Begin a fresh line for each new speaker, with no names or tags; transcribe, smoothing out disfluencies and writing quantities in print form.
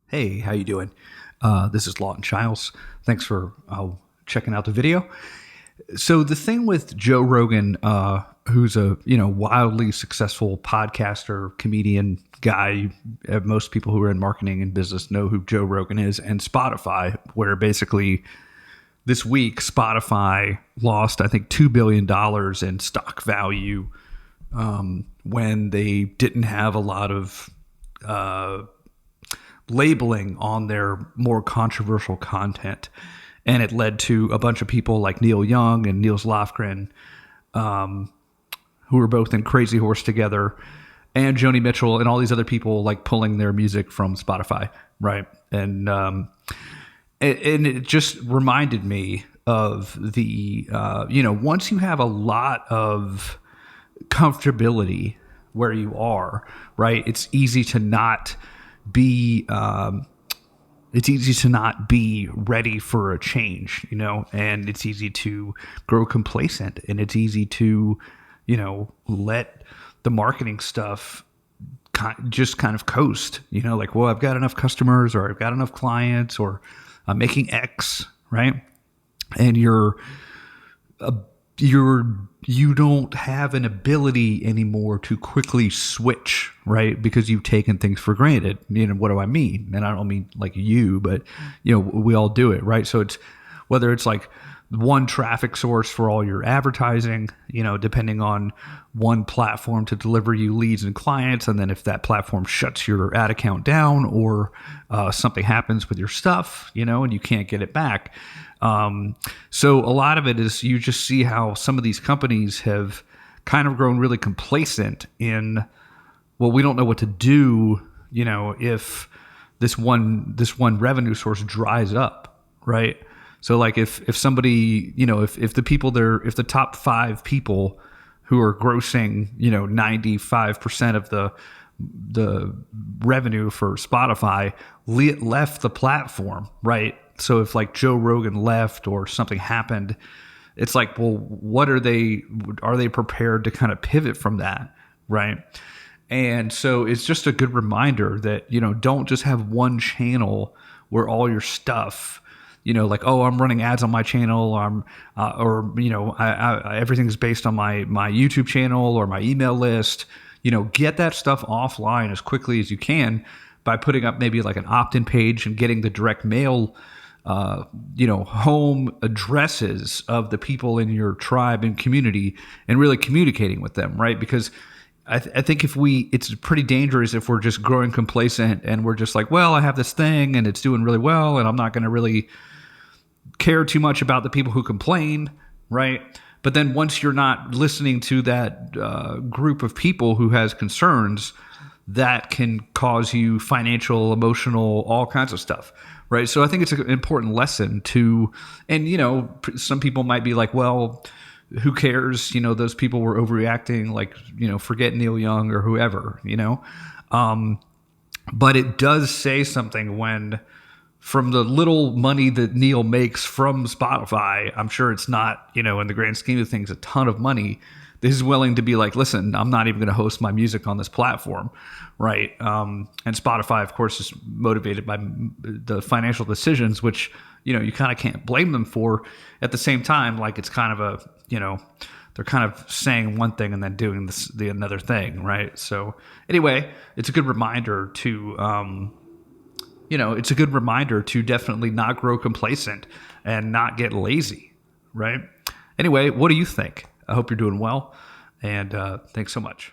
Hey, how you doing? This is Lawton Chiles. Thanks for checking out the video. So the thing with Joe Rogan, who's a wildly successful podcaster, comedian guy, most people who are in marketing and business know who Joe Rogan is, and Spotify, where basically this week Spotify lost, I think, $2 billion in stock value when they didn't have a lot of labeling on their more controversial content. And it led to a bunch of people like Neil Young and Niels Lofgren, who were both in Crazy Horse together, and Joni Mitchell and all these other people like pulling their music from Spotify, right? And it just reminded me of the, once you have a lot of comfortability where you are, right, it's easy to not be ready for a change, and it's easy to grow complacent, and it's easy to, let the marketing stuff just kind of coast, like, well, I've got enough customers, or I've got enough clients, or I'm making X, right? And you don't have an ability anymore to quickly switch, right? Because you've taken things for granted. What do I mean? And I don't mean like you, but we all do it, right? So it's whether it's like one traffic source for all your advertising, depending on one platform to deliver you leads and clients. And then if that platform shuts your ad account down, or something happens with your stuff, and you can't get it back. So a lot of it is you just see how some of these companies have kind of grown really complacent in, well, we don't know what to do, if this one revenue source dries up, right? So like if somebody, if the top 5 people who are grossing, 95% of the revenue for Spotify left the platform, right? So if like Joe Rogan left or something happened, it's like, well, are they prepared to kind of pivot from that, right? And so it's just a good reminder that, don't just have one channel where all your stuff, like, oh, I'm running ads on my channel, everything's based on my YouTube channel or my email list. Get that stuff offline as quickly as you can by putting up maybe like an opt-in page and getting the direct mail home addresses of the people in your tribe and community, and really communicating with them, right? Because I think it's pretty dangerous if we're just growing complacent and we're just like, well, I have this thing and it's doing really well, and I'm not going to really care too much about the people who complain, right? But then once you're not listening to that group of people who has concerns, that can cause you financial, emotional, all kinds of stuff, right? So I think it's an important lesson to, and some people might be like, well, who cares? Those people were overreacting, like, forget Neil Young or whoever, but it does say something when, from the little money that Neil makes from Spotify, I'm sure it's not, in the grand scheme of things, a ton of money. This is willing to be like, listen, I'm not even going to host my music on this platform, right? And Spotify, of course, is motivated by the financial decisions, which, you kind of can't blame them for. At the same time, like, it's kind of they're kind of saying one thing and then doing the another thing, right? So anyway, it's a good reminder to, definitely not grow complacent and not get lazy, right? Anyway, what do you think? I hope you're doing well, and thanks so much.